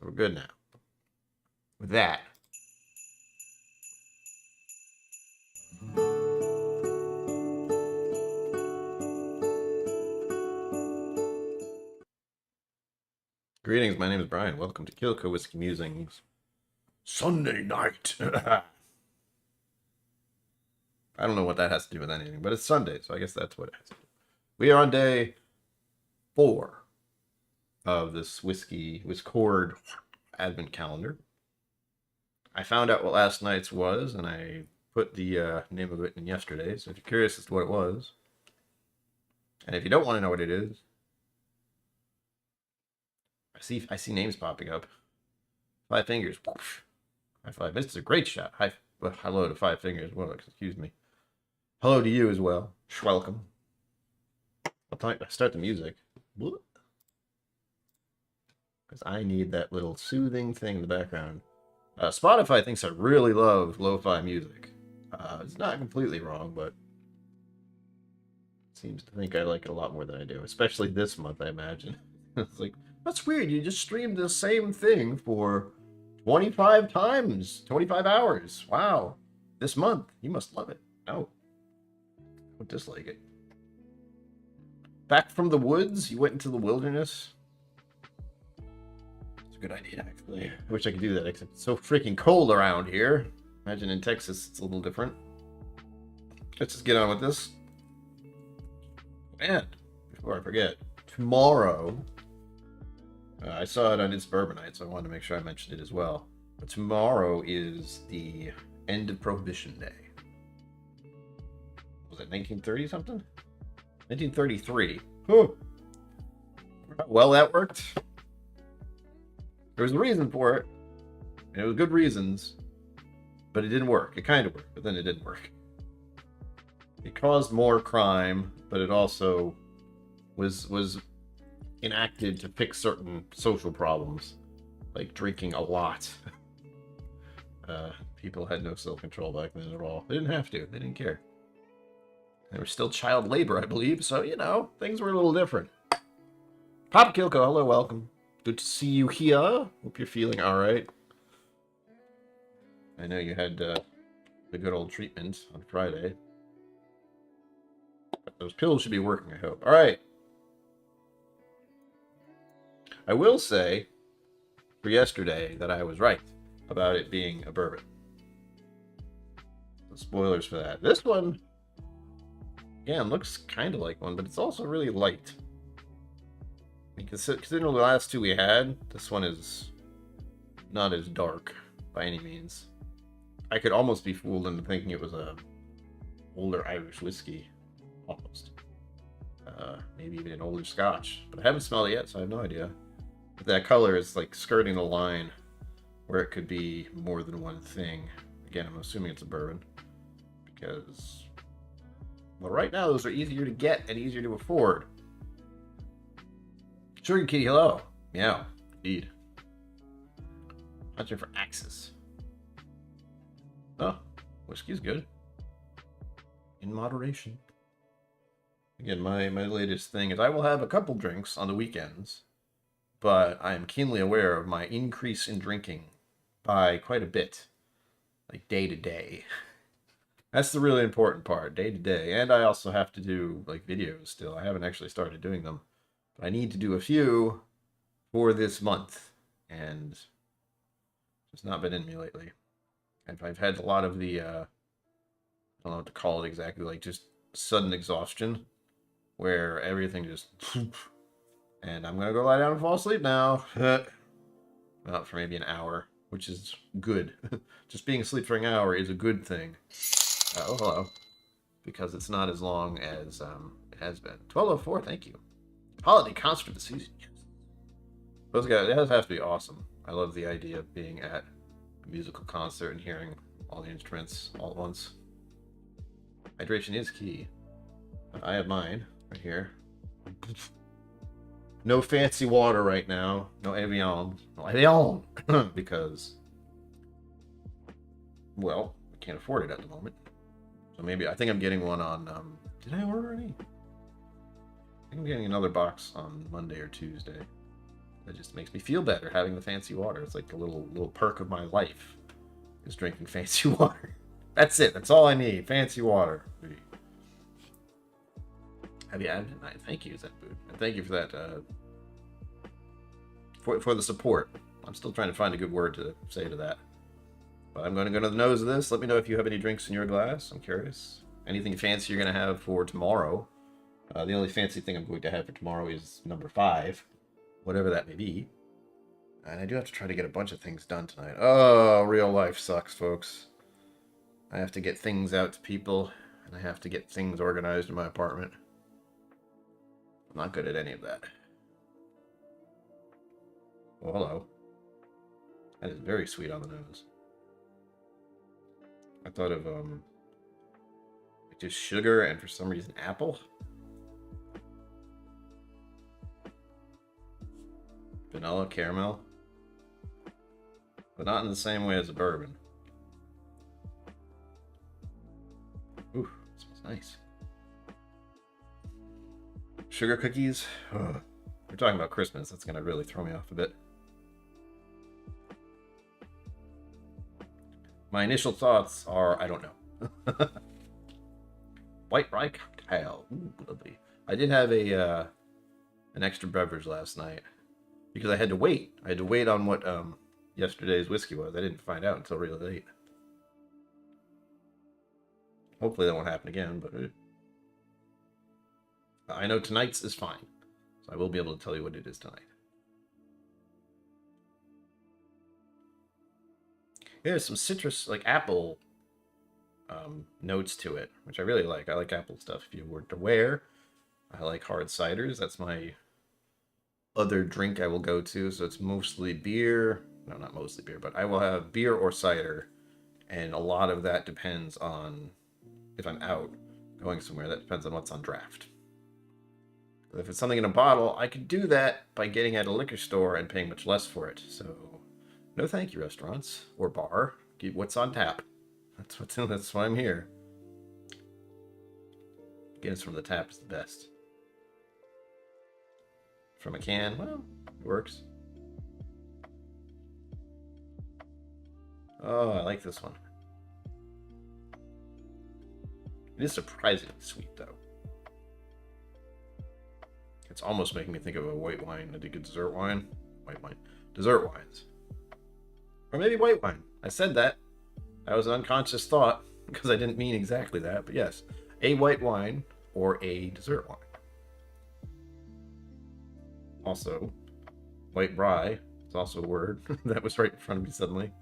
So we're good now. With that. Greetings, my name is Brian. Welcome to KillCo Whiskey Musings. Sunday night. I don't know what that has to do with anything, but it's Sunday, so I guess that's what it has to do. We are on day 4 of this Whiscord advent calendar. I found out what last night's was, and I put the name of it in yesterday, so if you're curious as to what it was, and if you don't want to know what it is, I see names popping up. 5 fingers. Whoosh. High five. This is a great shot. Hello to 5 fingers. Well, excuse me. Hello to you as well. Schwelcome. I'll start the music. Because I need that little soothing thing in the background. Spotify thinks I really love lo-fi music. It's not completely wrong, but seems to think I like it a lot more than I do. Especially this month, I imagine. It's like, that's weird. You just streamed the same thing for 25 times, 25 hours. Wow. This month. You must love it. No. I don't dislike it. Back from the woods? You went into the wilderness? It's a good idea, actually. I wish I could do that, except it's so freaking cold around here. Imagine in Texas it's a little different. Let's just get on with this. And, before I forget, tomorrow... I saw it on It's Bourbon Night, so I wanted to make sure I mentioned it as well. But tomorrow is the end of Prohibition Day. Was it 1930 something? 1933. Whew. Well, that worked. There was a reason for it, and it was good reasons, but it didn't work. It kind of worked, but then it didn't work. It caused more crime, but it also was enacted to fix certain social problems, like drinking a lot. People had no self-control back then at all. They didn't have to. They didn't care. There was still child labor, I believe, so, you know, things were a little different. Papa KillCo, hello, welcome. Good to see you here. Hope you're feeling alright. I know you had the good old treatment on Friday. But those pills should be working, I hope. Alright. I will say for yesterday that I was right about it being a bourbon. The spoilers for that. This one, again, looks kind of like one, but it's also really light. Considering the last two we had, this one is not as dark by any means. I could almost be fooled into thinking it was a older Irish whiskey, almost. Maybe even an older Scotch, but I haven't smelled it yet, so I have no idea. But that color is like skirting the line where it could be more than one thing. Again, I'm assuming it's a bourbon because, well, right now those are easier to get and easier to afford. Sugar Kitty, hello. Meow, indeed. Hunting for axes. Oh, whiskey's good. In moderation. Again, my latest thing is I will have a couple drinks on the weekends, but I am keenly aware of my increase in drinking by quite a bit, like day to day. That's the really important part, day to day. And I also have to do like videos still. I haven't actually started doing them, but I need to do a few for this month, and it's not been in me lately. I've had a lot of the, I don't know what to call it exactly, like just sudden exhaustion, where everything just, and I'm gonna go lie down and fall asleep now. Out for maybe an hour, which is good. Just being asleep for an hour is a good thing. Oh, hello. Because it's not as long as it has been. 1204, thank you. Holiday concert of the season. Those guys, it has to be awesome. I love the idea of being at a musical concert and hearing all the instruments all at once. Hydration is key. I have mine right here. No fancy water right now. No Evian. No Evian! Because, well, I can't afford it at the moment. So maybe, I think I'm getting one on, did I order any? I think I'm getting another box on Monday or Tuesday. It just makes me feel better having the fancy water. It's like a little perk of my life is drinking fancy water. That's it. That's all I need. Fancy water. Happy Advent night. Thank you, Zenboot. And thank you for that, for the support. I'm still trying to find a good word to say to that. But I'm going to go to the nose of this. Let me know if you have any drinks in your glass. I'm curious. Anything fancy you're going to have for tomorrow. The only fancy thing I'm going to have for tomorrow is number 5. Whatever that may be. And I do have to try to get a bunch of things done tonight. Oh, real life sucks, folks. I have to get things out to people. And I have to get things organized in my apartment. I'm not good at any of that. Oh, hello. That is very sweet on the nose. I thought of, just sugar and for some reason apple. Vanilla, caramel. But not in the same way as a bourbon. Ooh, smells nice. Sugar cookies. Ugh. We're talking about Christmas. That's going to really throw me off a bit. My initial thoughts are, I don't know. White rye cocktail. Ooh, lovely. I did have a an extra beverage last night because I had to wait. I had to wait on what yesterday's whiskey was. I didn't find out until really late. Hopefully that won't happen again, but I know tonight's is fine. So I will be able to tell you what it is tonight. There's some citrus, like apple notes to it, which I really like. I like apple stuff. If you weren't aware, I like hard ciders. That's my other drink I will go to. So it's mostly beer. No, not mostly beer, but I will have beer or cider. And a lot of that depends on if I'm out going somewhere. That depends on what's on draft. If it's something in a bottle, I could do that by getting at a liquor store and paying much less for it. So no thank you, restaurants or bar. Get what's on tap. That's why I'm here. Guinness from the tap is the best. From a can, well, it works. Oh, I like this one. It is surprisingly sweet, though. It's almost making me think of a white wine. I think a dessert wine. White wine. Dessert wines. Or maybe white wine. I said that. That was an unconscious thought because I didn't mean exactly that. But yes, a white wine or a dessert wine. Also, white rye is also a word that was right in front of me suddenly.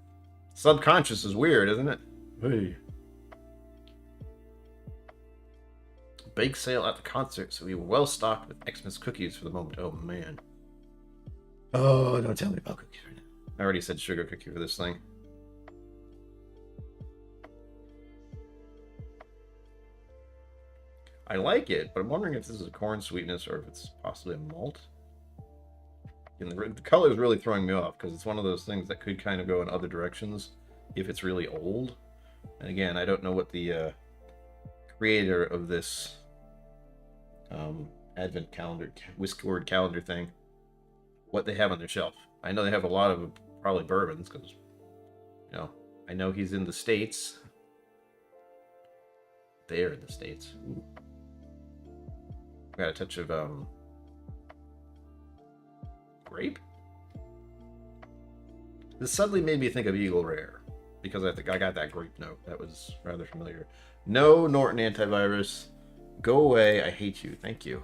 Subconscious is weird, isn't it? Hey. Bake sale at the concert, so we were well stocked with Xmas cookies for the moment. Oh man. Oh, don't tell me about cookies right now. I already said sugar cookie for this thing. I like it, but I'm wondering if this is a corn sweetness or if it's possibly a malt. And the color is really throwing me off because it's one of those things that could kind of go in other directions if it's really old. And again, I don't know what the creator of this Advent calendar, Whiscord calendar thing, what they have on their shelf. I know they have a lot of probably bourbons because, you know, I know he's in the States. They're in the States. Ooh. Got a touch of grape. This suddenly made me think of Eagle Rare because I think I got that grape note. That was rather familiar. No Norton antivirus. Go away. I hate you. Thank you.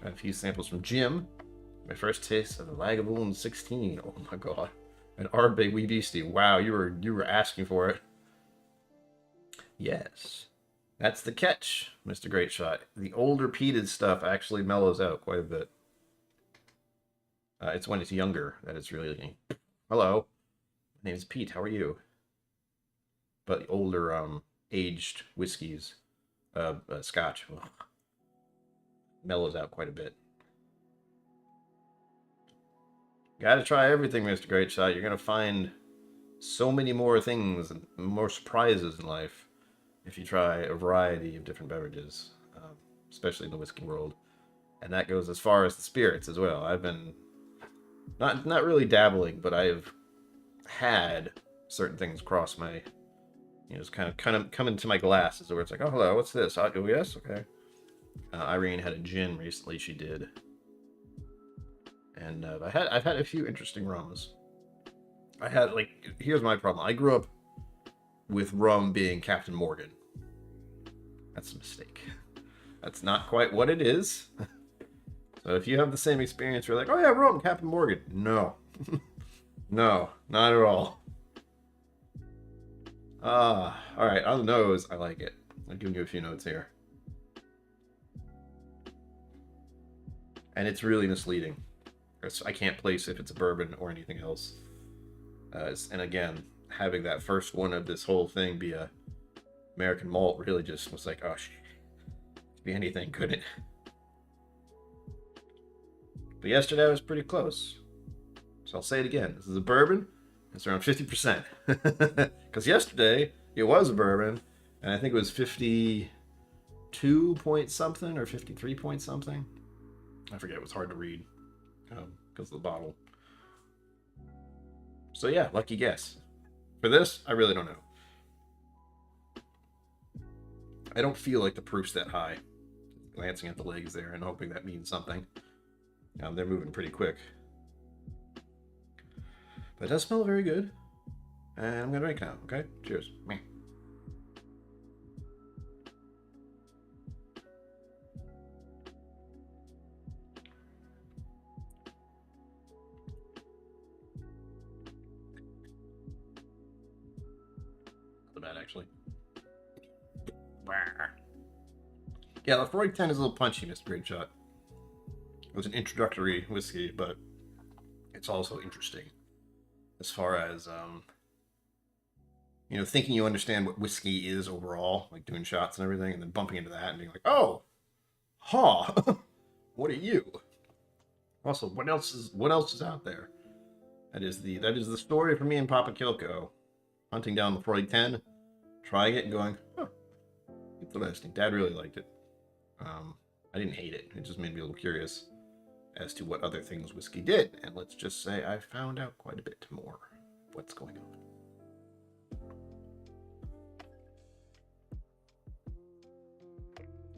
Got a few samples from Jim. My first taste of the Lagavulin 16. Oh my god. An Ardbeg Wee Beastie. Wow, you were asking for it. Yes. That's the catch, Mr. Great Shot. The older peated stuff actually mellows out quite a bit. It's when it's younger that it's really... Hello. My name is Pete. How are you? But the older, aged whiskeys, Scotch, mellows out quite a bit. Gotta try everything, Mr. Great Shot. You're gonna find so many more things and more surprises in life if you try a variety of different beverages, especially in the whiskey world. And that goes as far as the spirits as well. I've been not really dabbling, but I've had certain things cross my, just kind of come into my glasses where it's like, oh hello, what's this? Oh yes, okay. Irene had a gin recently. She did, and I've had a few interesting rums. I had here's my problem. I grew up with rum being Captain Morgan. That's a mistake. That's not quite what it is. So if you have the same experience, you're like, oh yeah, rum, Captain Morgan. No. No, not at all. Alright, on the nose, I like it. I'm giving you a few notes here. And it's really misleading. I can't place if it's a bourbon or anything else. And again, having that first one of this whole thing be a American malt really just was like, oh shit. Be anything, couldn't it? But yesterday I was pretty close. So I'll say it again. This is a bourbon. It's around 50%. Because yesterday it was a bourbon, and I think it was 52 point something or 53 point something. I forget. It was hard to read because of the bottle. So yeah, lucky guess. For this, I really don't know. I don't feel like the proof's that high. Glancing at the legs there and hoping that means something. They're moving pretty quick. But it does smell very good. And I'm going to drink now, okay? Cheers. Meh. Not bad, actually. Yeah, the 4010 is a little punchy, Mr. Great Shot. It was an introductory whiskey, but it's also interesting as far as, thinking you understand what whiskey is overall, like doing shots and everything, and then bumping into that and being like, oh, huh, what are you? Also, what else is out there? That is the story for me and Papa KillCo. Hunting down the 4010, trying it and going, huh, interesting. Dad really liked it. I didn't hate it. It just made me a little curious as to what other things whiskey did. And let's just say I found out quite a bit more what's going on.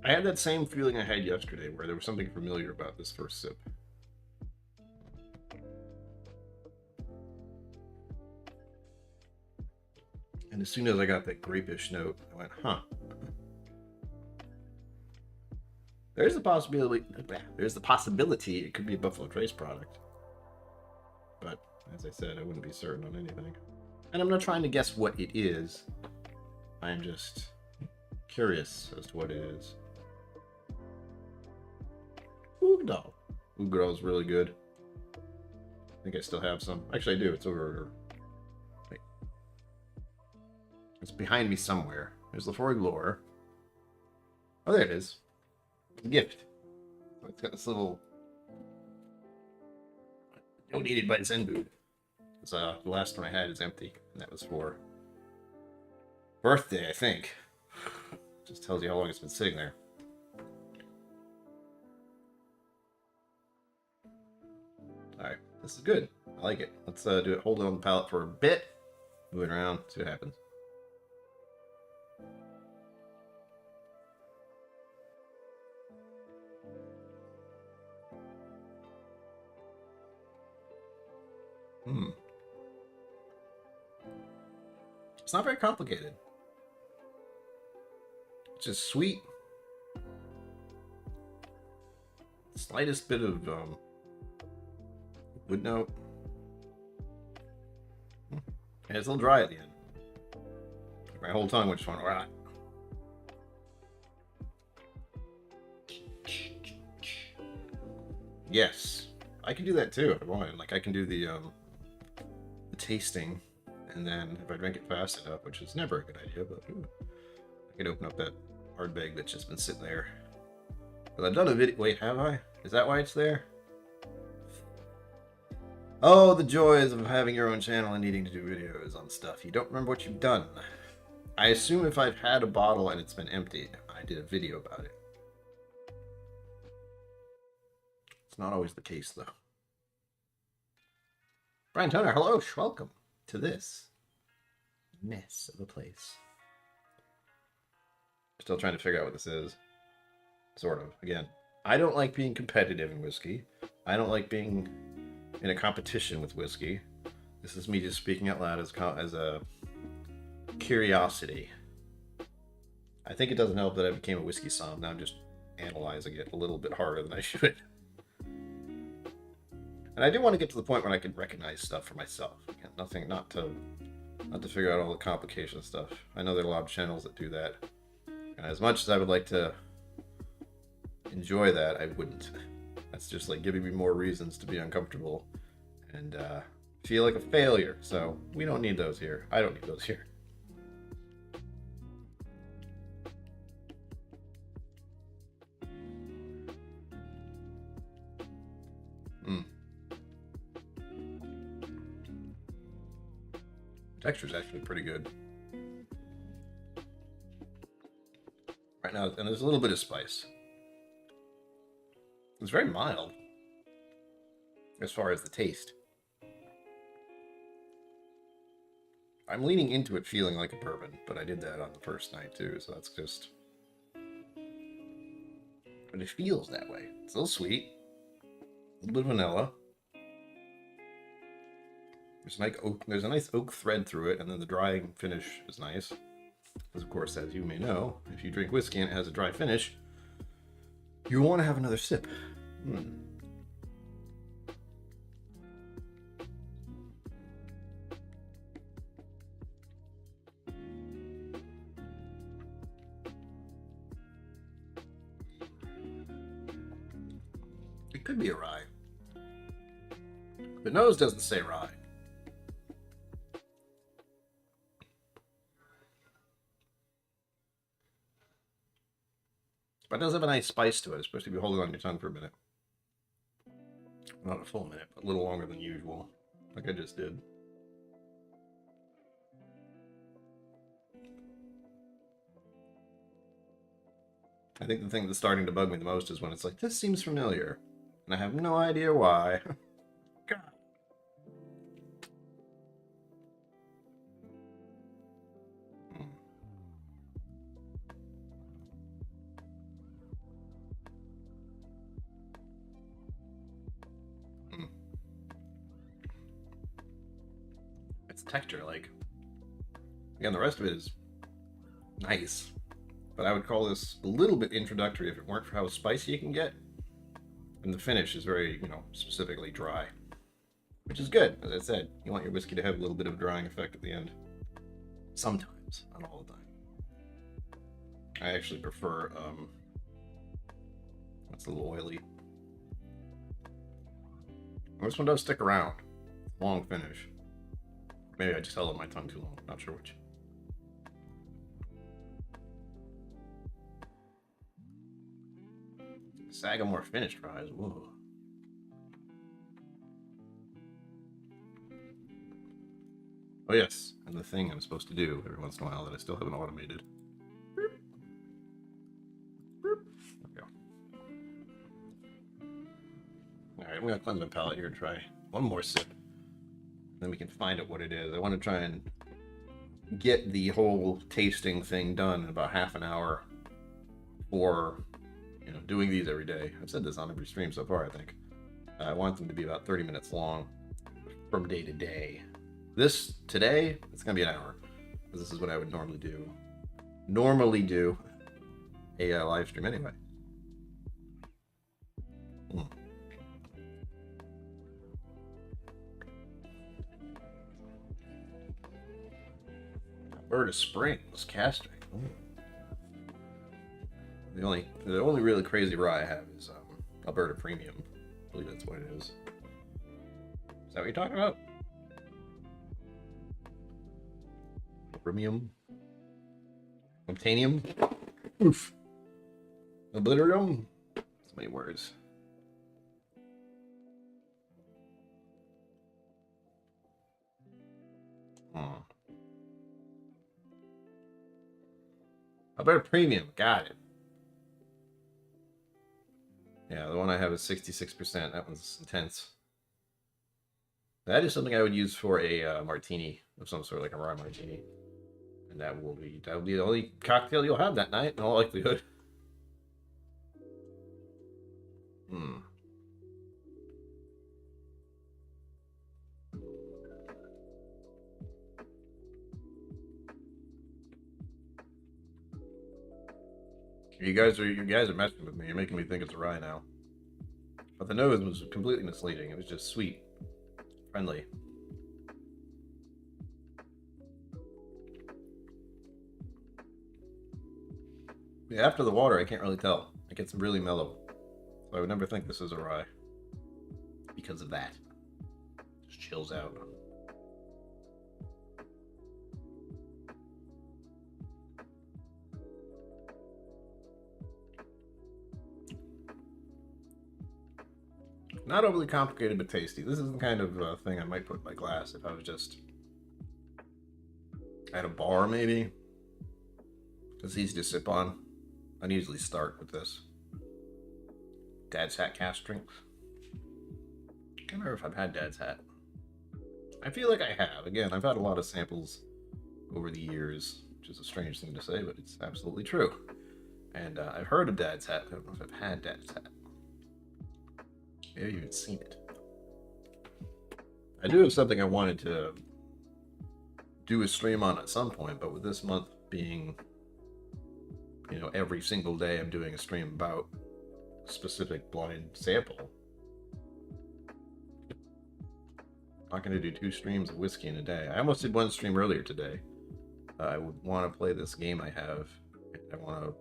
I had that same feeling I had yesterday where there was something familiar about this first sip. And as soon as I got that grapish note, I went, huh. There's the possibility it could be a Buffalo Trace product. But, as I said, I wouldn't be certain on anything. And I'm not trying to guess what it is. I'm just curious as to what it is. Oogdal. Oogdal is really good. I think I still have some. Actually, I do. It's over. Wait. It's behind me somewhere. There's Lafroy Lore. Oh, there it is. Gift. It's got this little donated by Zenboot. The last one I had is empty, and that was for birthday, I think. Just tells you how long it's been sitting there. Alright, this is good. I like it. Let's do it. Hold it on the palate for a bit. Move it around, see what happens. It's not very complicated. It's just sweet. Slightest bit of wood note. And it's a little dry at the end. My whole tongue was just went, rah. Yes, I can do that too if I want. Like I can do the tasting, and then if I drink it fast enough, which is never a good idea, but I can open up that hard bag that's just been sitting there. But I've done a video. Wait, have I? Is that why it's there? Oh, the joys of having your own channel and needing to do videos on stuff. You don't remember what you've done. I assume if I've had a bottle and it's been empty, I did a video about it. It's not always the case, though. Brian Toner, hello, welcome to this mess of a place. Still trying to figure out what this is. Sort of. Again, I don't like being competitive in whiskey. I don't like being in a competition with whiskey. This is me just speaking out loud as a curiosity. I think it doesn't help that I became a whiskey somm. Now I'm just analyzing it a little bit harder than I should. And I do want to get to the point where I can recognize stuff for myself. Again, not to figure out all the complication stuff. I know there are a lot of channels that do that. And as much as I would like to enjoy that, I wouldn't. That's just like giving me more reasons to be uncomfortable and feel like a failure. So we don't need those here. I don't need those here. Texture is actually pretty good right now, and there's a little bit of spice. It's very mild as far as the taste. I'm leaning into it feeling like a bourbon, but I did that on the first night too, so that's just... But it feels that way. It's a little sweet, a little bit of vanilla. There's a nice oak thread through it, and then the drying finish is nice. Because, of course, as you may know, if you drink whiskey and it has a dry finish, you want to have another sip. It could be a rye. The nose doesn't say rye. But it does have a nice spice to it. It's supposed to be holding on your tongue for a minute. Not a full minute, but a little longer than usual, like I just did. I think the thing that's starting to bug me the most is when it's like, this seems familiar, and I have no idea why. God. Texture, like, again, the rest of it is nice, but I would call this a little bit introductory if it weren't for how spicy you can get, and the finish is very, specifically dry, which is good. As I said, you want your whiskey to have a little bit of a drying effect at the end, sometimes, not all the time. I actually prefer that's a little oily. This one does stick around, long finish. Maybe I just held on my tongue too long. Not sure which. Sagamore finished fries. Whoa. Oh yes, and the thing I'm supposed to do every once in a while that I still haven't automated. Boop. Boop. There we go. All right, I'm gonna cleanse my palate here and try one more sip. Then we can find out what it is. I want to try and get the whole tasting thing done in about half an hour for, doing these every day. I've said this on every stream so far, I think. I want them to be about 30 minutes long from day to day. Today, it's going to be an hour. Because this is what I would normally do. A live stream anyway. Alberta Springs casting. The only really crazy rye I have is Alberta Premium. I believe that's what it is. Is that what you're talking about? Premium? Obtanium? Oof. Obliterium? So many words. Alberta Premium, got it. Yeah, the one I have is 66%. That one's intense. That is something I would use for a martini of some sort, like a rye martini. And that will be the only cocktail you'll have that night, in all likelihood. Hmm. You guys are messing with me. You're making me think it's a rye now. But the nose was completely misleading. It was just sweet, friendly. Yeah, after the water, I can't really tell. It gets really mellow. So I would never think this is a rye because of that. Just chills out. Not overly complicated, but tasty. This is the kind of thing I might put in my glass if I was just at a bar, maybe. It's easy to sip on. I'd usually start with this. Dad's Hat cast drinks. I can't remember if I've had Dad's Hat. I feel like I have. Again, I've had a lot of samples over the years, which is a strange thing to say, but it's absolutely true. And I've heard of Dad's Hat. I don't know if I've had Dad's Hat. Maybe I've even seen it. I do have something I wanted to do a stream on at some point, but with this month being, you know, every single day I'm doing a stream about a specific blind sample. I'm not going to do 2 streams of whiskey in a day. I almost did 1 stream earlier today. I would want to play this game I have. I want to,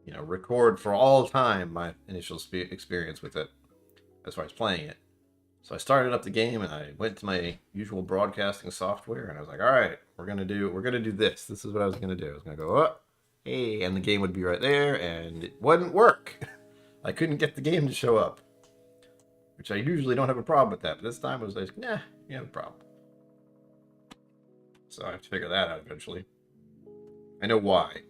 you know, record for all time my initial experience with it as far as playing it. So I started up the game and I went to my usual broadcasting software and I was like, all right, we're gonna do this. This is what I was gonna do. I was gonna go, oh, hey, and the game would be right there, and it wouldn't work. I couldn't get the game to show up, which I usually don't have a problem with that. But this time I was like, nah, you have a problem. So I have to figure that out eventually. I know why.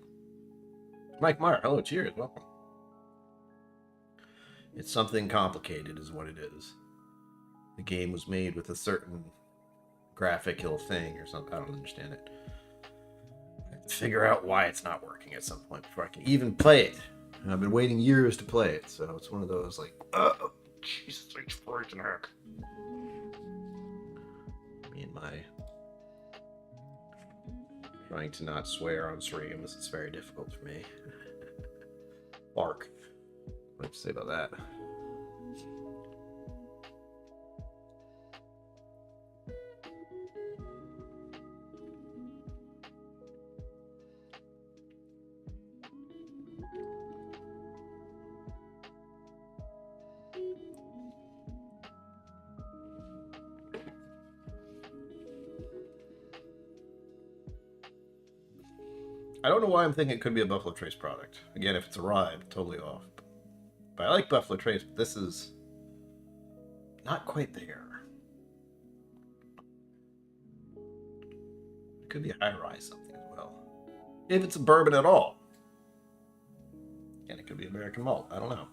Mike Meyer, hello, cheers, welcome. It's something complicated is what it is. The game was made with a certain graphical thing or something. I don't understand it. I have to figure out why it's not working at some point before I can even play it. And I've been waiting years to play it, so it's one of those like, oh, Jesus, it's freaking heck. Me and my trying to not swear on streams. It's very difficult for me. Bark. What do you have to say about that? I don't know why I'm thinking it could be a Buffalo Trace product. Again, if it's a rye, I'm totally off. But I like Buffalo Trace, but this is not quite there. It could be a high rye something as well. If it's a bourbon at all. And it could be American malt. I don't know.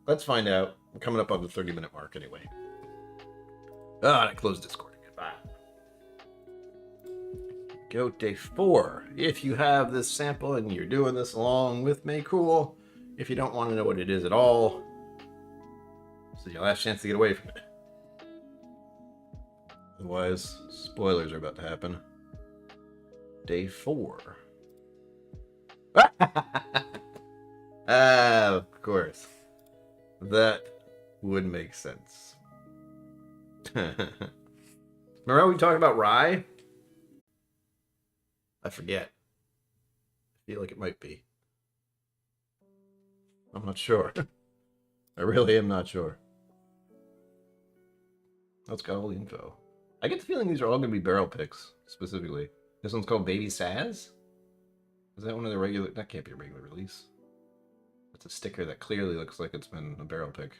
Let's find out. I'm coming up on the 30-minute mark anyway. Ah, I closed Discord. Goodbye. Go day 4. If you have this sample and you're doing this along with me, cool. If you don't want to know what it is at all, this is your last chance to get away from it. Otherwise, spoilers are about to happen. Day 4. Of course. That would make sense. Remember how we talked about rye? I forget. I feel like it might be. I'm not sure. I really am not sure. That's got all the info. I get the feeling these are all going to be barrel picks, specifically. This one's called Baby Saz? Is that one of the regular... That can't be a regular release. It's a sticker that clearly looks like it's been a barrel pick.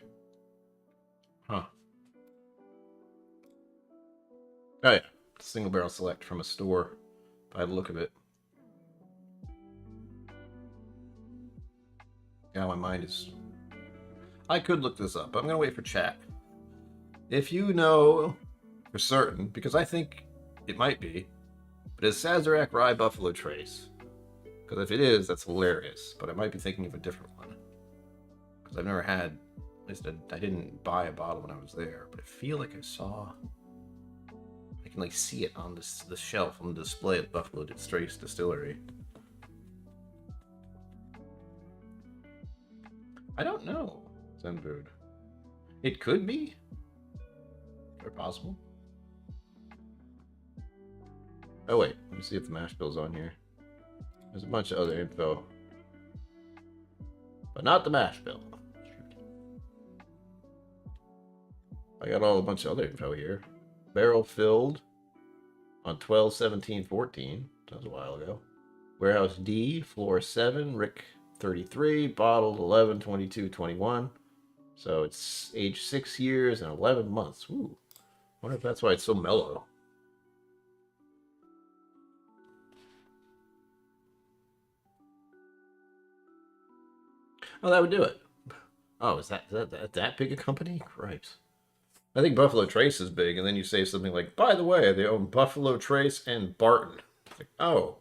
Huh. Oh yeah. Single barrel select from a store. By the look of it. Yeah, my mind is... I could look this up, but I'm going to wait for chat. If you know for certain, because I think it might be, but is Sazerac Rye Buffalo Trace? Because if it is, that's hilarious. But I might be thinking of a different one. Because I've never had, at least I didn't buy a bottle when I was there, but I feel like I saw... I can like see it on the shelf on the display at Buffalo Trace Distillery. I don't know, Zenfood. It could be. Very possible. Oh wait, let me see if the mash bill's on here. There's a bunch of other info. But not the mash bill. I got a bunch of other info here. Barrel filled on 12/17/14. That was a while ago. Warehouse D, floor 7, Rick 33, bottled 11/22/21. So it's aged 6 years and 11 months. Ooh. Wonder if that's why it's so mellow. Oh, that would do it. Oh, is that big a company? Cripes. I think Buffalo Trace is big, and then you say something like, by the way, they own Buffalo Trace and Barton. It's like, oh,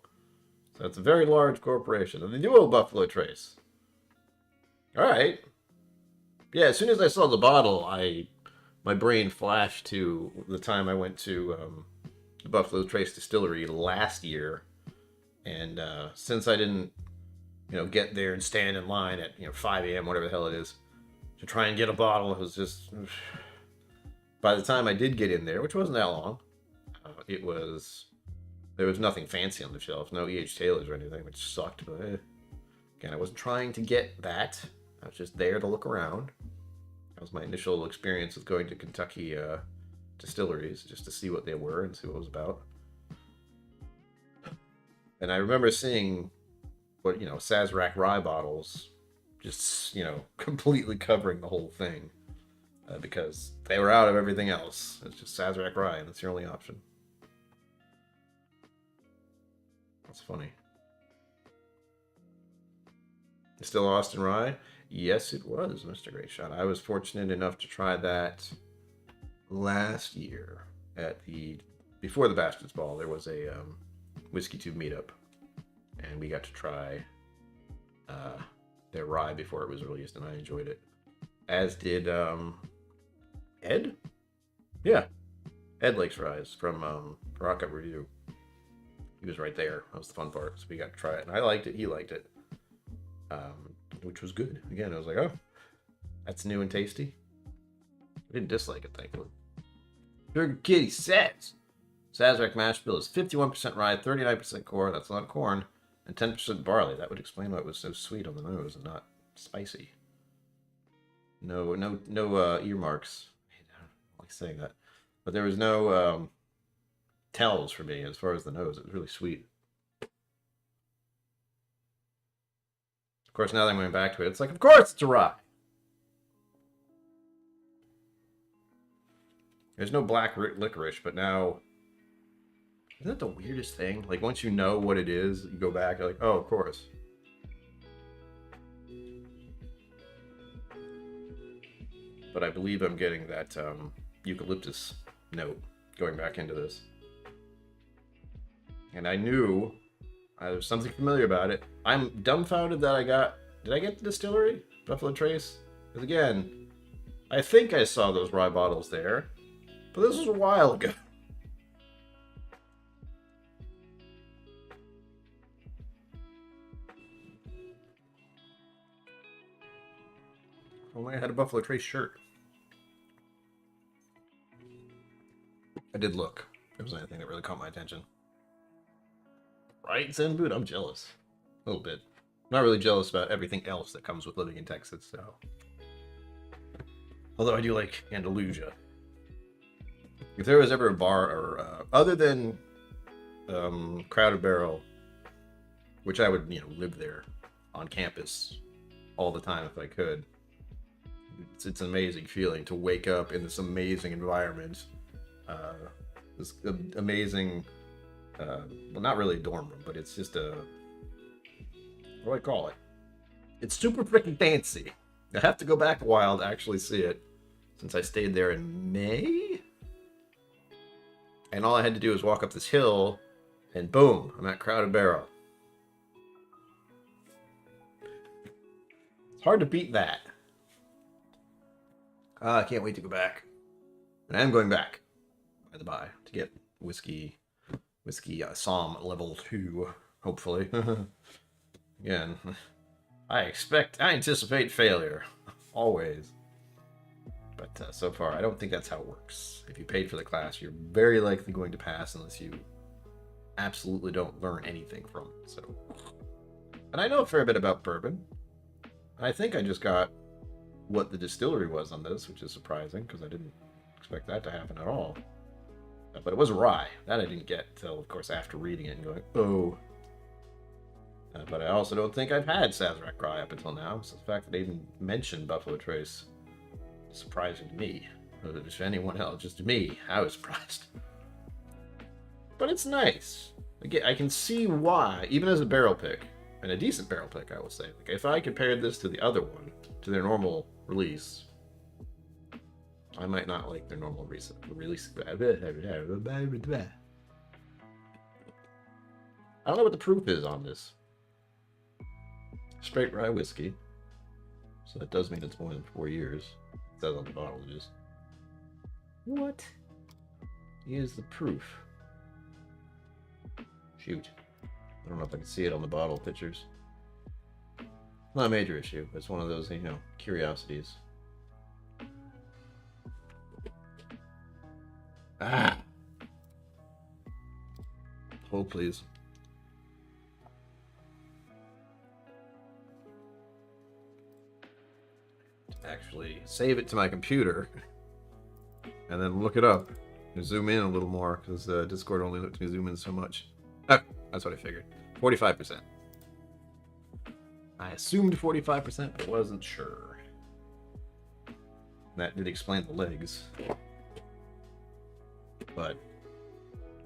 so it's a very large corporation. And they do own Buffalo Trace. All right. Yeah, as soon as I saw the bottle, my brain flashed to the time I went to the Buffalo Trace Distillery last year. And since I didn't, get there and stand in line at 5 a.m., whatever the hell it is, to try and get a bottle, it was just... By the time I did get in there, which wasn't that long, there was nothing fancy on the shelf, no E.H. Taylors or anything, which sucked. But again, I wasn't trying to get that. I was just there to look around. That was my initial experience with going to Kentucky distilleries, just to see what they were and see what it was about. And I remember seeing what Sazerac rye bottles, just completely covering the whole thing. Because they were out of everything else. It's just Sazerac Rye, and that's your only option. That's funny. Still Austin Rye? Yes, it was, Mr. Great Shot. I was fortunate enough to try that last year before the Bastards Ball. There was a Whiskey Tube meetup, and we got to try their rye before it was released, and I enjoyed it. As did Ed? Yeah. Ed likes Rise from Rock Up Review. He was right there. That was the fun part. So we got to try it. And I liked it. He liked it. Which was good. Again, I was like, oh, that's new and tasty. I didn't dislike it, thankfully. Sugar Kitty says Sazerac mash bill is 51% rye, 39% corn. That's a lot of corn. And 10% barley. That would explain why it was so sweet on the nose and not spicy. No earmarks. I like saying that, but there was no tells for me as far as the nose. It was really sweet. Of course, now that I'm going back to it, it's like, of course it's a rye. There's no black licorice, but now, isn't that the weirdest thing? Like, once you know what it is, you go back, you're like, oh, of course. But I believe I'm getting that eucalyptus note going back into this. And I knew there was something familiar about it. I'm dumbfounded that did I get the distillery? Buffalo Trace? Because again, I think I saw those rye bottles there. But this was a while ago. Only I had a Buffalo Trace shirt. I did look. If there was anything that really caught my attention. Right, Zen Boot? I'm jealous. A little bit. I'm not really jealous about everything else that comes with living in Texas, so. Although I do like Andalusia. If there was ever a bar, or other than Crowded Barrel, which I would, live there on campus all the time if I could. It's an amazing feeling to wake up in this amazing environment. This amazing, well, not really a dorm room, but it's just what do I call it? It's super freaking fancy. I have to go back a while to actually see it, since I stayed there in May. And all I had to do was walk up this hill, and boom, I'm at Crowded Barrel. It's hard to beat that. I can't wait to go back. And I am going back, by the by, to get whiskey Somm level 2, hopefully. Again, I anticipate failure, always. But so far, I don't think that's how it works. If you paid for the class, you're very likely going to pass unless you absolutely don't learn anything from it. So, and I know a fair bit about bourbon. I think I just got what the distillery was on this, which is surprising because I didn't expect that to happen at all. But it was rye. That I didn't get until, of course, after reading it and going, oh. But I also don't think I've had Sazerac rye up until now. So the fact that they even mentioned Buffalo Trace is surprising to me. Whether it's anyone else, just to me, I was surprised. But it's nice. Again, I can see why, even as a barrel pick, and a decent barrel pick, I will say. Like, if I compared this to the other one, to their normal release, I might not like their normal release. I don't know what the proof is on this. Straight rye whiskey. So that does mean it's more than 4 years. It says on the bottle it is. What is the proof? Shoot. I don't know if I can see it on the bottle pictures. Not a major issue. It's one of those, curiosities. Ah! Hold, please. Actually, save it to my computer and then look it up and zoom in a little more because Discord only lets me zoom in so much. Oh, that's what I figured. 45%. I assumed 45%, but wasn't sure. That did explain the legs. But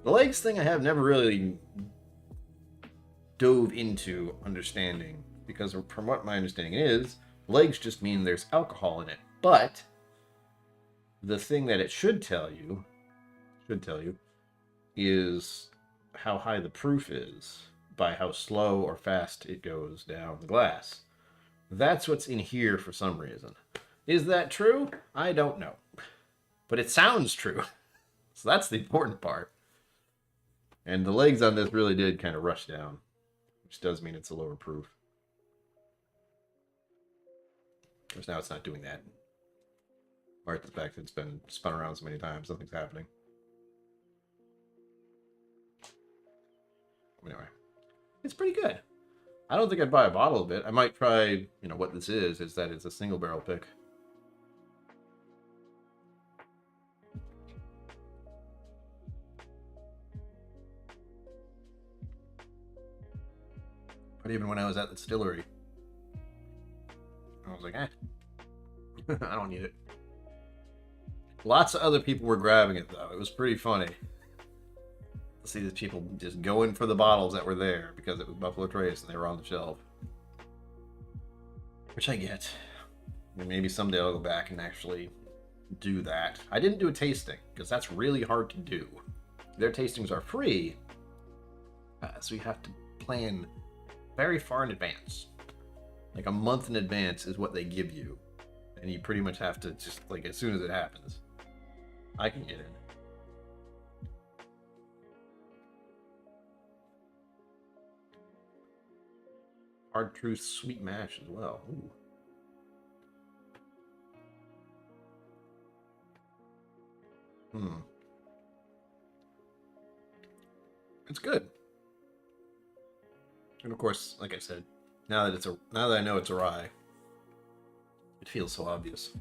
the legs thing I have never really dove into understanding, because from what my understanding is, legs just mean there's alcohol in it. But the thing that it should tell you is how high the proof is by how slow or fast it goes down the glass. That's what's in here for some reason. Is that true? I don't know. But it sounds true. So that's the important part. And the legs on this really did kind of rush down, which does mean it's a lower proof. Of course, now it's not doing that. Or the fact that it's been spun around so many times, nothing's happening. Anyway, it's pretty good. I don't think I'd buy a bottle of it. I might try, what this is that it's a single barrel pick. But even when I was at the distillery, I was like, I don't need it. Lots of other people were grabbing it, though. It was pretty funny to see these people just going for the bottles that were there because it was Buffalo Trace and they were on the shelf. Which I get. And maybe someday I'll go back and actually do that. I didn't do a tasting because that's really hard to do. Their tastings are free, so you have to plan very far in advance. Like a month in advance is what they give you. And you pretty much have to just, as soon as it happens. I can get in. Hard Truth Sweet Mash as well. Ooh. It's good. And of course, like I said, now that I know it's a rye, it feels so obvious.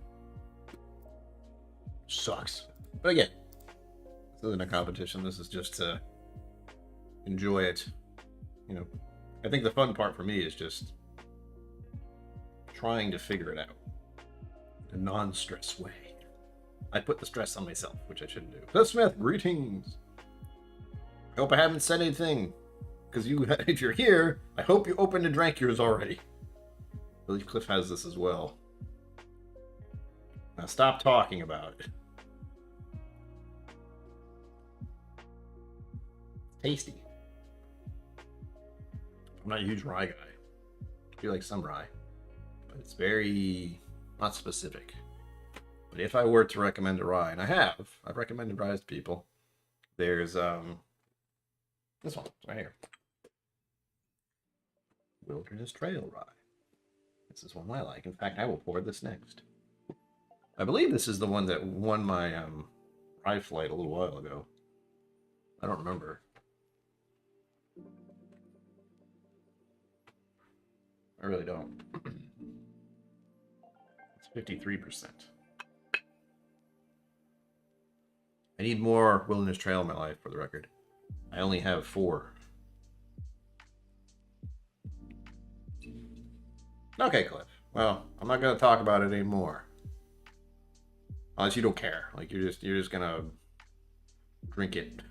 Sucks. But again, this isn't a competition. This is just to enjoy it. I think the fun part for me is just trying to figure it out in a non-stress way. I put the stress on myself, which I shouldn't do. Cliff Smith, greetings. I hope I haven't said anything, because if you're here, I hope you opened and drank yours already. I believe Cliff has this as well. Now stop talking about it. Tasty. I'm not a huge rye guy. I do like some rye, but it's very not specific. But if I were to recommend a rye, and I've recommended ryes to people. There's this one right here, Wilderness Trail Rye. This is one I like. In fact, I will pour this next. I believe this is the one that won my rye flight a little while ago. I don't remember. I really don't. It's 53%. I need more Wilderness Trail in my life, for the record. I only have 4. Okay, Cliff. Well, I'm not gonna talk about it anymore. Unless you don't care. Like you're just gonna drink it.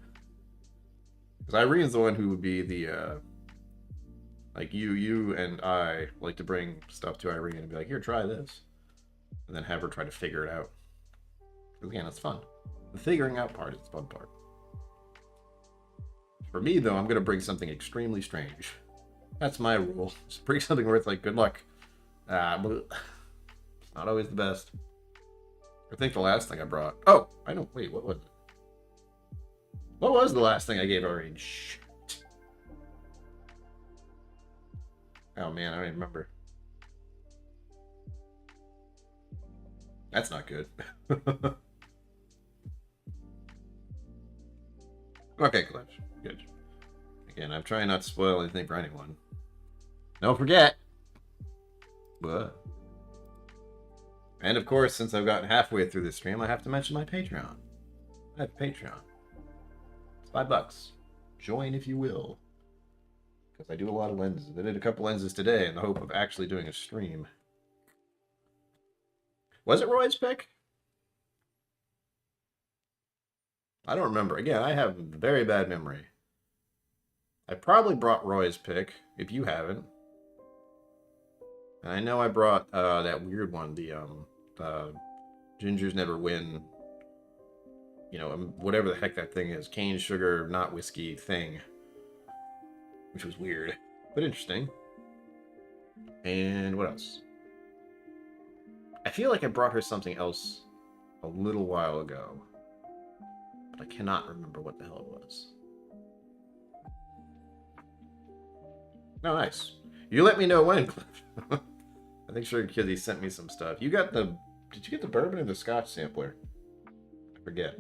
Because Irene's the one who would be the like you and I like to bring stuff to Irene and be like, here, try this. And then have her try to figure it out. Because again, it's fun. The figuring out part is the fun part. For me, though, I'm going to bring something extremely strange. That's my rule. Just bring something where it's like, good luck. But not always the best. I think the last thing I brought... Oh, I don't... Wait, what was it? What was the last thing I gave Irene? Shit. Oh, man, I don't even remember. That's not good. Okay, Cliff. Good. Again, I'm trying not to spoil anything for anyone. Don't forget. What? And of course, since I've gotten halfway through this stream, I have to mention my Patreon. I have a Patreon. It's $5. Join if you will. Because I do a lot of lenses. I did a couple lenses today in the hope of actually doing a stream. Was it Roy's pick? I don't remember. Again, I have a very bad memory. I probably brought Roy's pick, if you haven't. And I know I brought that weird one, the Gingers Never Win, you know, whatever the heck that thing is, cane sugar, not whiskey thing. Which was weird, but interesting. And what else? I feel like I brought her something else a little while ago. But I cannot remember what the hell it was. Oh, nice. You let me know when, Cliff. I think sure Kizzy sent me some stuff. You got the... Did you get the bourbon or the Scotch sampler? I forget.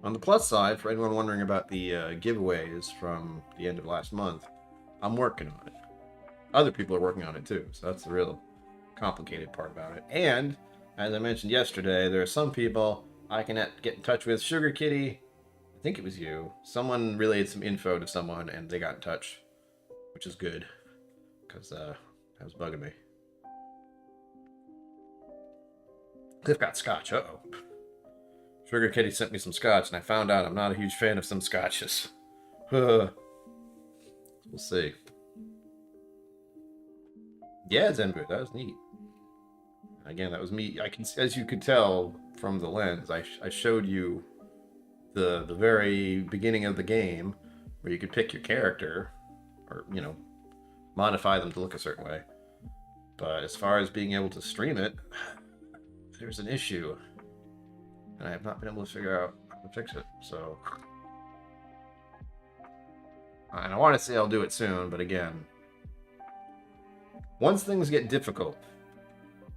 On the plus side, for anyone wondering about the giveaways from the end of last month, I'm working on it. Other people are working on it too, so that's the real complicated part about it. And, as I mentioned yesterday, there are some people I can get in touch with. Sugar Kitty, I think it was you. Someone relayed some info to someone and they got in touch, which is good, because that was bugging me. Cliff got Scotch, uh-oh. Sugar Kitty sent me some Scotch, and I found out I'm not a huge fan of some Scotches. We'll see. Yeah, Zenwood, that was neat. Again, that was me. I can, as you could tell from the lens, I showed you the very beginning of the game where you could pick your character, or you know, modify them to look a certain way. But as far as being able to stream it, there's an issue. And I have not been able to figure out how to fix it, so... And I want to say I'll do it soon, but again... Once things get difficult,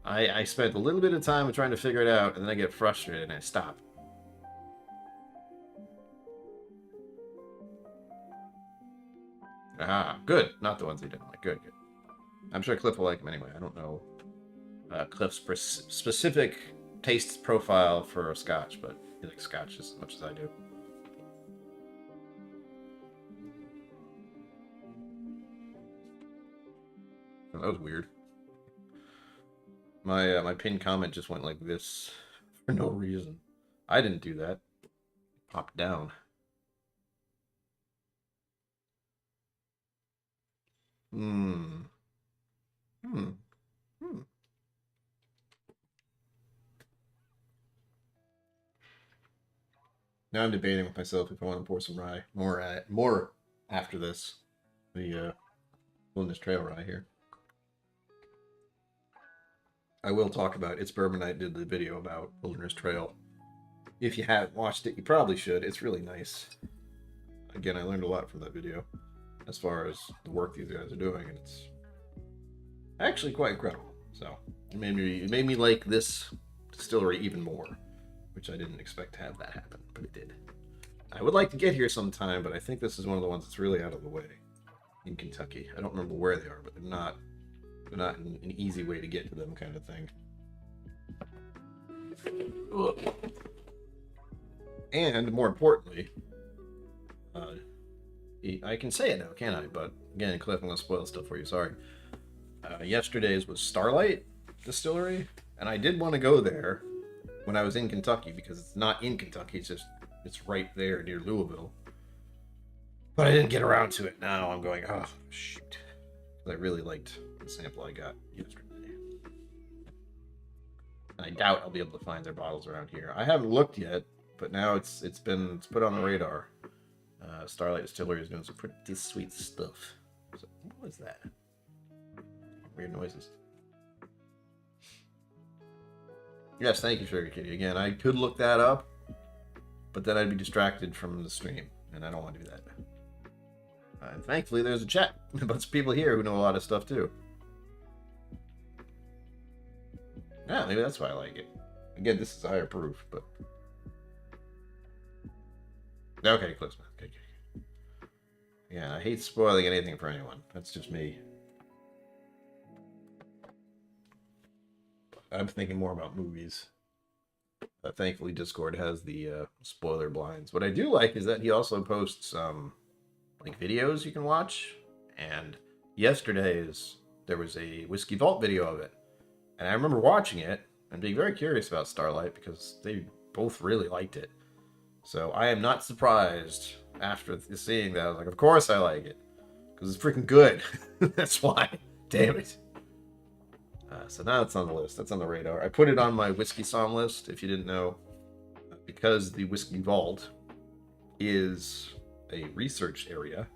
I spent a little bit of time trying to figure it out, and then I get frustrated and I stop. Ah, good. Not the ones he didn't like. Good, good. I'm sure Cliff will like them anyway. I don't know Cliff's specific taste profile for a Scotch, but he likes Scotch as much as I do. Oh, that was weird. My pinned comment just went like this for no reason. I didn't do that. Popped down. Hmm. Hmm. Now I'm debating with myself if I want to pour some rye. More after this. The Wilderness Trail rye here. I will talk about It's Bourbon Night did the video about Wilderness Trail. If you haven't watched it, you probably should. It's really nice. Again, I learned a lot from that video as far as the work these guys are doing, and it's actually quite incredible. So it made me like this distillery even more, which I didn't expect to have that happen, but it did. I would like to get here sometime, but I think this is one of the ones that's really out of the way in Kentucky. I don't remember where they are, but they're not an easy way to get to them kind of thing. Ugh. And more importantly, I can say it now, can't I? But again, Cliff, I'm going to spoil stuff for you. Sorry. Yesterday's was Starlight Distillery, and I did want to go there when I was in Kentucky because it's not in Kentucky. It's right there near Louisville. But I didn't get around to it. Now I'm going, oh, shoot. I really liked the sample I got yesterday. I doubt I'll be able to find their bottles around here. I haven't looked yet, but now it's put on the radar. Starlight Distillery is doing some pretty sweet stuff. So, what was that? Weird noises. Yes, thank you, Sugar Kitty. Again, I could look that up, but then I'd be distracted from the stream, and I don't want to do that. And thankfully, there's a chat. A bunch of people here who know a lot of stuff, too. Yeah, maybe that's why I like it. Again, this is higher proof, but... Okay, close mouth. Okay. Yeah, I hate spoiling anything for anyone. That's just me. I'm thinking more about movies. Thankfully, Discord has the spoiler blinds. What I do like is that he also posts like videos you can watch. And yesterday's there was a Whiskey Vault video of it, and I remember watching it and being very curious about Starlight because they both really liked it. So I am not surprised after seeing that. I was like, of course I like it because it's freaking good. That's why. Damn it. So now it's on the list. That's on the radar. I put it on my Whiskey Somm list, if you didn't know, because the Whiskey Vault is a research area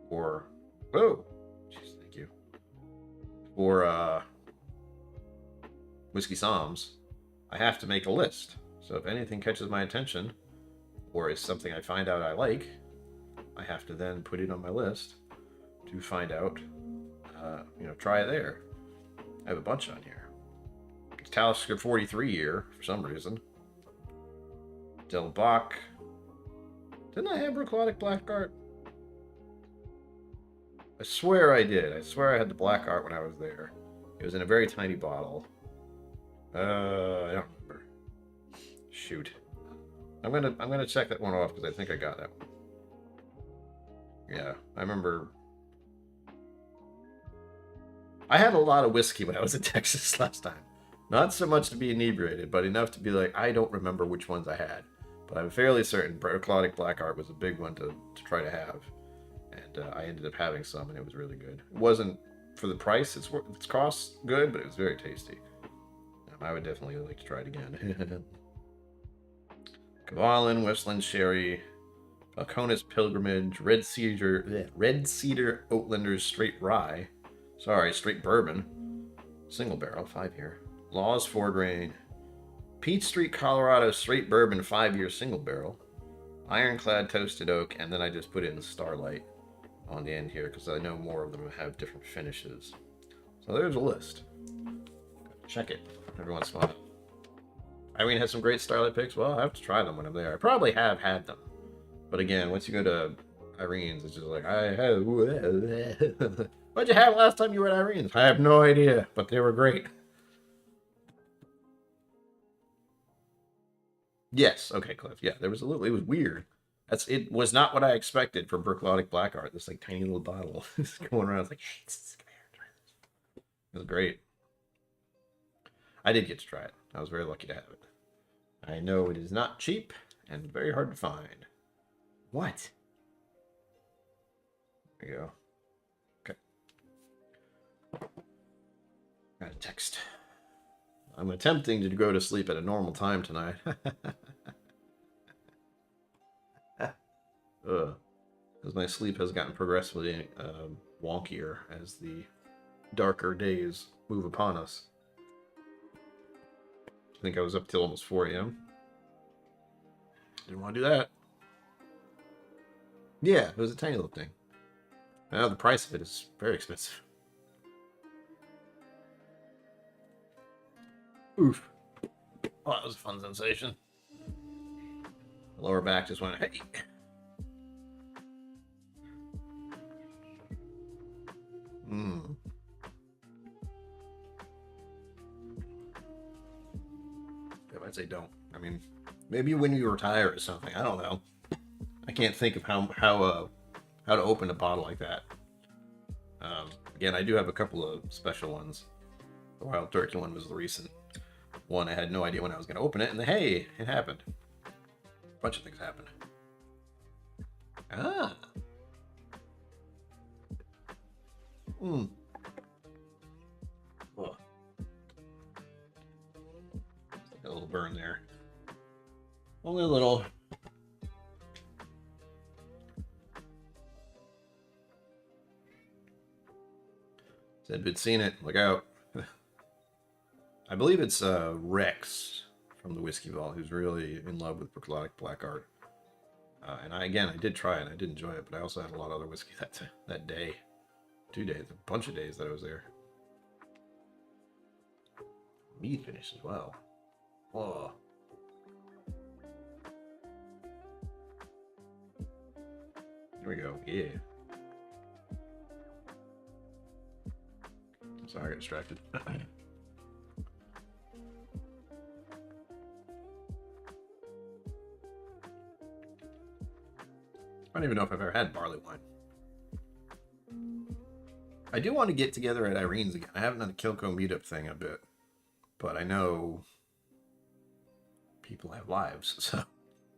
for... Oh! Jeez, thank you. For Whiskey Somms, I have to make a list. So if anything catches my attention, or is something I find out I like, I have to then put it on my list to find out, try it there. I have a bunch on here. It's Talisker 43 year, for some reason. Del Bach. Didn't I have Bruichladdich Black Art? I swear I did. I swear I had the Black Art when I was there. It was in a very tiny bottle. I don't remember. Shoot. I'm gonna check that one off because I think I got that one. Yeah, I remember. I had a lot of whiskey when I was in Texas last time. Not so much to be inebriated, but enough to be like, I don't remember which ones I had. But I'm fairly certain Bruichladdich Black Art was a big one to try to have. And I ended up having some, and it was really good. It wasn't, for the price, it's cost good, but it was very tasty. I would definitely like to try it again. Kvalin, Westland Sherry, Falcones Pilgrimage, Red Cedar Oatlanders Straight Rye. Sorry, Straight Bourbon. Single barrel, 5 year. Laws 4 grain. Peach Street, Colorado Straight Bourbon, 5 year single barrel. Ironclad Toasted Oak, and then I just put in Starlight on the end here because I know more of them have different finishes. So there's a list. Check it every once in a while. Irene has some great Starlight picks. Well, I have to try them when I'm there. I probably have had them. But again, once you go to Irene's, it's just like, I have... What'd you have last time you were at Irene's? I have no idea, but they were great. Yes, okay, Cliff. Yeah, there was a little... It was weird. It was not what I expected from Bruichladdich Black Art. This, like, tiny little bottle going around. It's like, hey, come here, try this. It was great. I did get to try it. I was very lucky to have it. I know it is not cheap and very hard to find. What? There you go. Okay. Got a text. I'm attempting to go to sleep at a normal time tonight. Because my sleep has gotten progressively wonkier as the darker days move upon us. I think I was up till almost 4 a.m. Didn't want to do that. Yeah, it was a tiny little thing. Now the price of it is very expensive. Oof. Oh, that was a fun sensation. The lower back just went, hey. I'd say don't. I mean, maybe when you retire or something. I don't know. I can't think of how to open a bottle like that. Again, I do have a couple of special ones. The Wild Turkey one was the recent one. I had no idea when I was going to open it, and hey, it happened. A bunch of things happened. Ah. Oh. A little burn there. Only a little. Said we'd seen it. Look out. I believe it's Rex from the Whiskey Vault who's really in love with Brooklotic Black Art. And I did try it. I did enjoy it, but I also had a lot of other whiskey that day. 2 days, a bunch of days that I was there. Mead finish as well. Whoa. There we go. Yeah. Sorry, I got distracted. I don't even know if I've ever had barley wine. I do want to get together at Irene's again. I haven't done a KillCo meetup thing a bit, but I know people have lives, so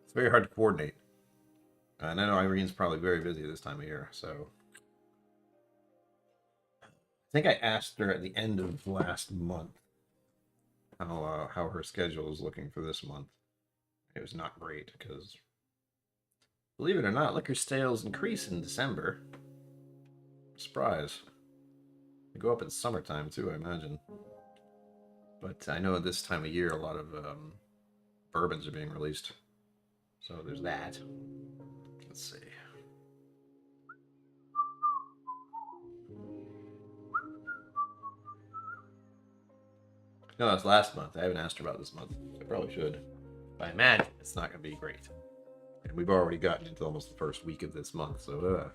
it's very hard to coordinate. And I know Irene's probably very busy this time of year, so I think I asked her at the end of last month how her schedule is looking for this month. It was not great because, believe it or not, liquor sales increase in December. Surprise. They go up in summertime too, I imagine. But I know this time of year a lot of bourbons are being released. So there's that. Let's see. No, that's last month. I haven't asked her about this month. I probably should. But I imagine it's not going to be great. And we've already gotten into almost the first week of this month. So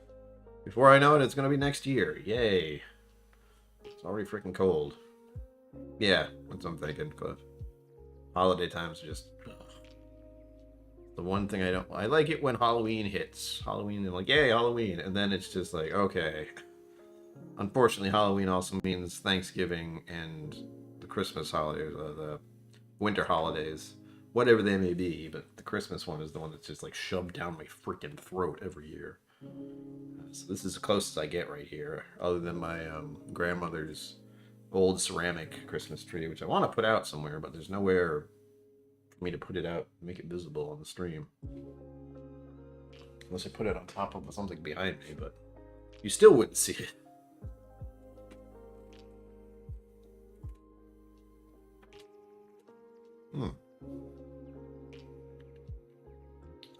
before I know it, it's going to be next year. Yay. It's already freaking cold. Yeah, that's what I'm thinking, Cliff. Holiday times are just... The one thing I don't... I like it when Halloween hits. Halloween, I'm like, yay, Halloween. And then it's just like, okay. Unfortunately, Halloween also means Thanksgiving and the Christmas holidays, the winter holidays, whatever they may be. But the Christmas one is the one that's just like shoved down my freaking throat every year. So this is the closest I get right here, other than my grandmother's old ceramic Christmas tree, which I want to put out somewhere, but there's nowhere for me to put it out, make it visible on the stream. Unless I put it on top of something behind me, but you still wouldn't see it.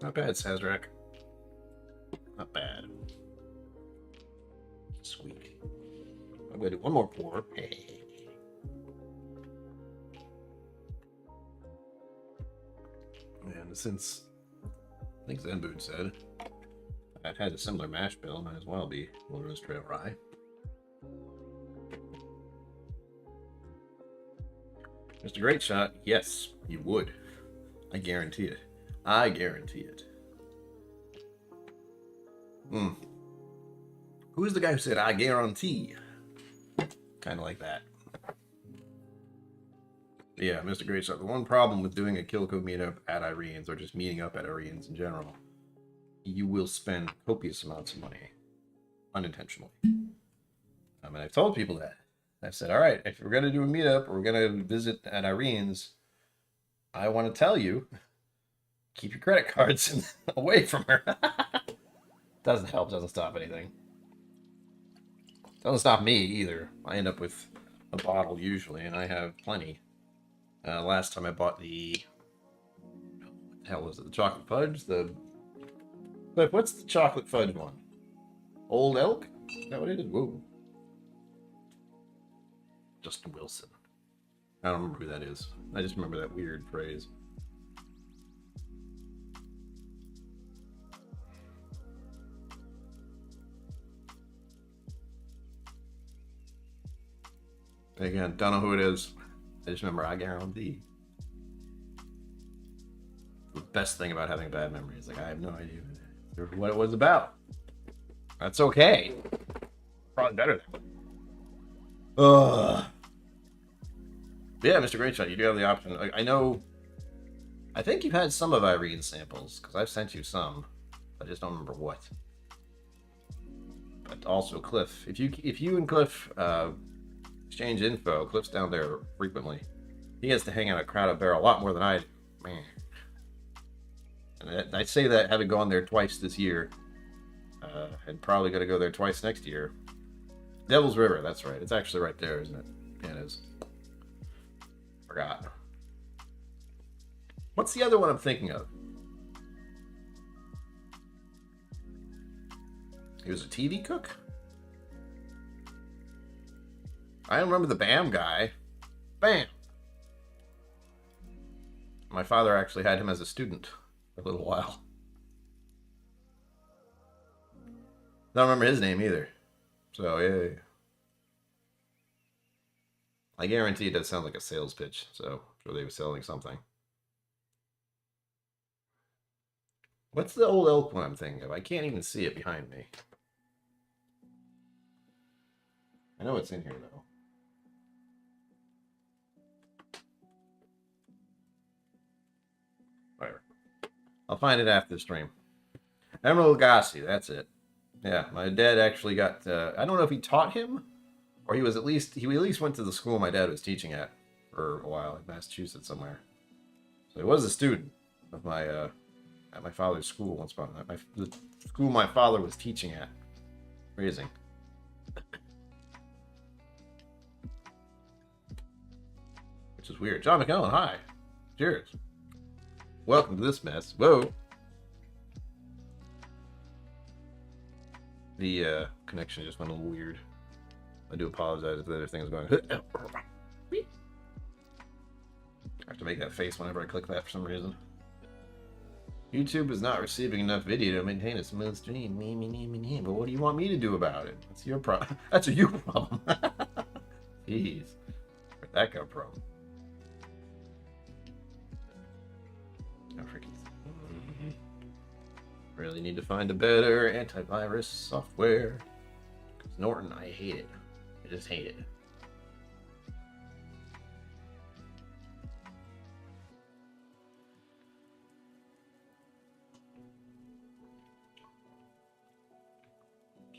Not bad, Sazerac. Not bad. Sweet. I'm gonna do one more pour. And since I think Zenboot said I've had a similar mash bill, might as well be Wilderness Trail Rye. Just a great shot. Yes, you would. I guarantee it. I guarantee it. Who's the guy who said, I guarantee? Kind of like that. Yeah, Mr. Great Shot. The one problem with doing a KillCo meetup at Irene's, or just meeting up at Irene's in general, you will spend copious amounts of money unintentionally. And I've told people that. I said, all right, if we're gonna do a meetup or we're gonna visit at Irene's, I want to tell you, keep your credit cards away from her. Doesn't help. Doesn't stop anything. Doesn't stop me either. I end up with a bottle usually, and I have plenty. Last time I bought what the hell was it? The chocolate fudge. But what's the chocolate fudge one? Old Elk? Is that what it is? Whoa. Justin Wilson. I don't remember who that is. I just remember that weird phrase. Again, don't know who it is. I just remember I guarantee. The best thing about having a bad memory is like I have no idea what it was about. That's okay. Probably better than. Ugh. Yeah, Mr. Greatshot, you do have the option. I know. I think you've had some of Irene's samples because I've sent you some. I just don't remember what. But also Cliff, if you and Cliff exchange info, Cliff's down there frequently. He gets to hang out at Crowded Barrel a lot more than I do. Man. And I say that having gone there twice this year, and probably going to go there twice next year. Devil's River, that's right. It's actually right there, isn't it? Yeah, it is. Forgot. What's the other one I'm thinking of? He was a TV cook? I remember the BAM guy. BAM! My father actually had him as a student for a little while. Don't remember his name either. So, yeah. I guarantee it does sound like a sales pitch, so I'm sure they were selling something. What's the Old Elk one I'm thinking of? I can't even see it behind me. I know it's in here, though. Whatever. I'll find it after the stream. Emerald Lagasse, that's it. Yeah, my dad actually got, I don't know if he taught him, or he at least went to the school my dad was teaching at for a while in Massachusetts somewhere. So he was a student of my, at my father's school once upon a time. The school my father was teaching at. Amazing. Which is weird. John McKellen, hi. Cheers. Welcome to this mess. Whoa. The connection just went a little weird. I do apologize if the other thing is going. I have to make that face whenever I click that for some reason. YouTube is not receiving enough video to maintain a smooth stream. But what do you want me to do about it? That's your problem. That's a you problem. Jeez. Where'd that come from? Oh, freaking. Really need to find a better antivirus software. Because Norton, I hate it. I just hate it.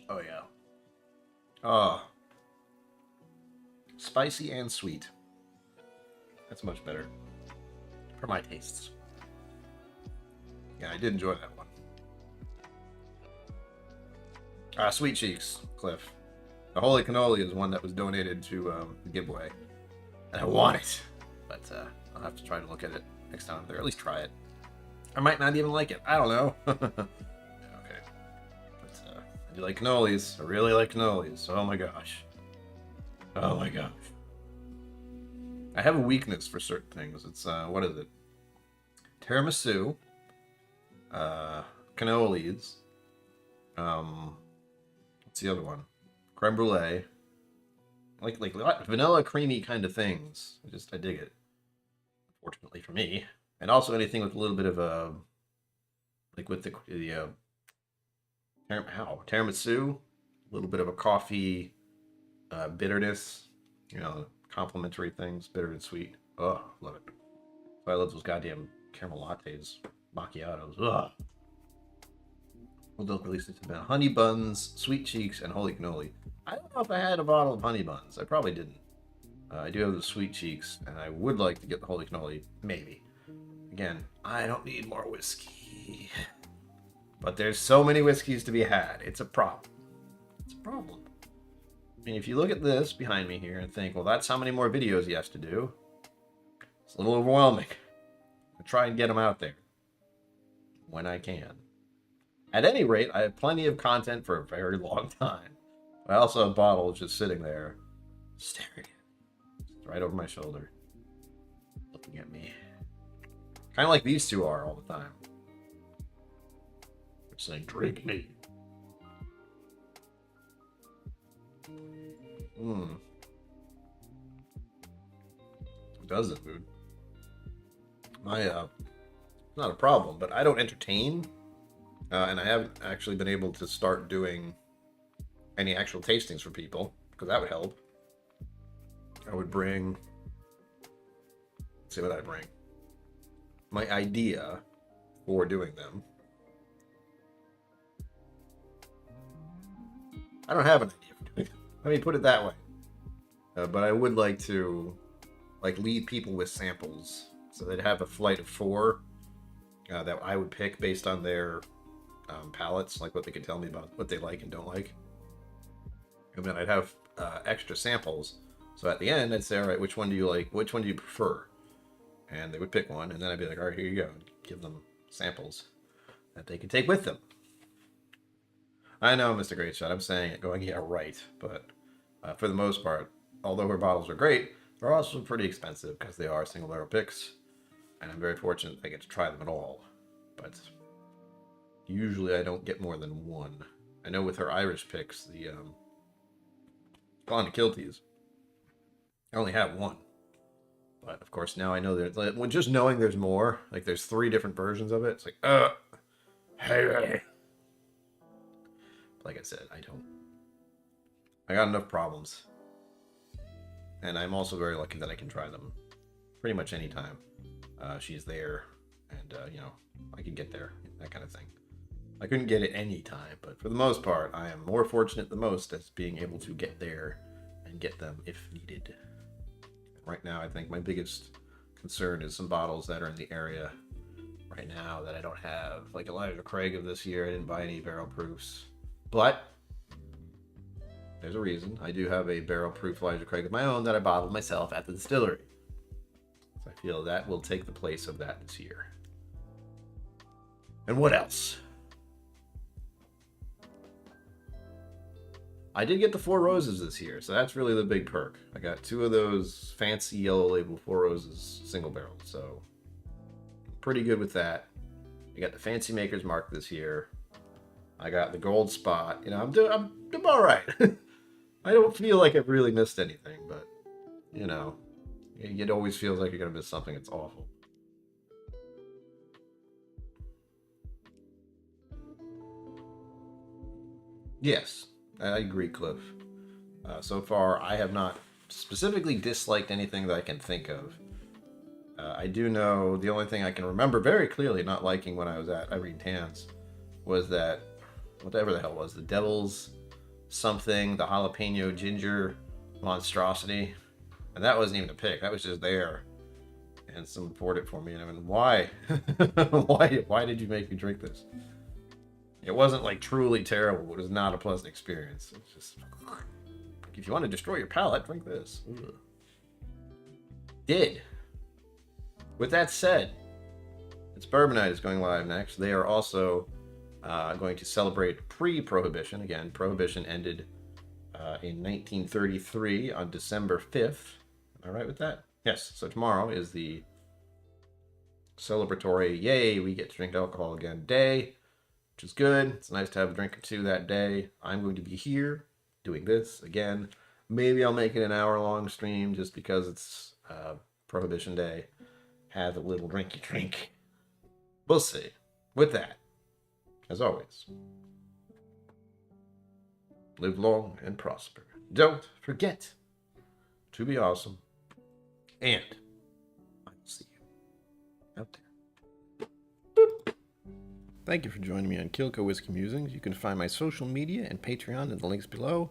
Oh, yeah. Oh. Spicy and sweet. That's much better. For my tastes. Yeah, I did enjoy that one. Sweet Cheeks, Cliff. The Holy Cannoli is one that was donated to the giveaway. And I want it. But I'll have to try to look at it next time I'm there. At least try it. I might not even like it. I don't know. Okay. But I do like cannolis. I really like cannolis. Oh my gosh. Oh my gosh. I have a weakness for certain things. It's, what is it? Tiramisu. Cannolis. What's the other one? Creme brulee. Like vanilla creamy kind of things. I dig it. Fortunately for me. And also anything with a little bit of like with the tiramisu, a little bit of a coffee bitterness, you know, complementary things, bitter and sweet. Oh, love it. I love those goddamn caramel lattes, macchiatos. Ugh. Don't release it to honey buns, sweet cheeks, and holy cannoli. I don't know if I had a bottle of honey buns. I probably didn't. I do have the sweet cheeks, and I would like to get the holy cannoli, maybe. Again, I don't need more whiskey. But there's so many whiskeys to be had. It's a problem. It's a problem. I mean, if you look at this behind me here and think, well, that's how many more videos he has to do. It's a little overwhelming. I try and get them out there when I can. At any rate, I have plenty of content for a very long time. I also have bottles just sitting there, staring right over my shoulder, looking at me. Kind of like these two are all the time. They're saying, drink me. Does it, dude? Not a problem, but I don't entertain. And I haven't actually been able to start doing any actual tastings for people, because that would help. I would bring... Let's see what I bring. My idea for doing them. I don't have an idea for doing them. Let me put it that way. But I would like to lead people with samples. So they'd have a flight of 4 that I would pick based on their palates, like what they could tell me about what they like and don't like. And then I'd have extra samples. So at the end, I'd say, all right, which one do you like? Which one do you prefer? And they would pick one, and then I'd be like, all right, here you go. And give them samples that they can take with them. I know, Mr. Great Shot, I'm saying it going, yeah, right. But for the most part, although her bottles are great, they're also pretty expensive because they are single barrel picks. And I'm very fortunate I get to try them at all. But usually I don't get more than one. I know with her Irish picks, the Gone to Kilties, I only have one. But of course now I know there's just knowing there's more, like there's 3 different versions of it. It's like, hey. Like I said, I got enough problems. And I'm also very lucky that I can try them pretty much anytime she's there, and I can get there, that kind of thing. I couldn't get it any time, but for the most part, I am more fortunate than most as being able to get there and get them if needed. Right now, I think my biggest concern is some bottles that are in the area right now that I don't have. Like Elijah Craig of this year, I didn't buy any barrel proofs. But there's a reason. I do have a barrel proof Elijah Craig of my own that I bottled myself at the distillery. So I feel that will take the place of that this year. And what else? I did get the 4 Roses this year, so that's really the big perk. I got 2 of those fancy yellow label 4 Roses single barrel, so pretty good with that. I got the Fancy Maker's Mark this year. I got the Gold Spot. I'm all right. I don't feel like I've really missed anything, but it always feels like you're gonna miss something. It's awful. Yes. I agree, Cliff. So far, I have not specifically disliked anything that I can think of. I do know the only thing I can remember very clearly not liking when I was at Irene Tan's was that, whatever the hell was, the Devil's something, the jalapeno ginger monstrosity. And that wasn't even a pick. That was just there. And someone poured it for me. And I mean, why? Why did you make me drink this? It wasn't like truly terrible. It was not a pleasant experience. It's just, if you want to destroy your palate, drink this. Ugh. Did. With that said, it's Bourbon Night is going live next. They are also going to celebrate pre-Prohibition. Again, Prohibition ended in 1933 on December 5th. Am I right with that? Yes. So tomorrow is the celebratory, yay, we get to drink alcohol again day. Which is good. It's nice to have a drink or 2 that day. I'm going to be here doing this again. Maybe I'll make it an hour-long stream just because it's Prohibition Day. Have a little drinky drink. We'll see. With that, as always, live long and prosper. Don't forget to be awesome. And I will see you out there. Thank you for joining me on KillCo Whiskey Musings. You can find my social media and Patreon in the links below.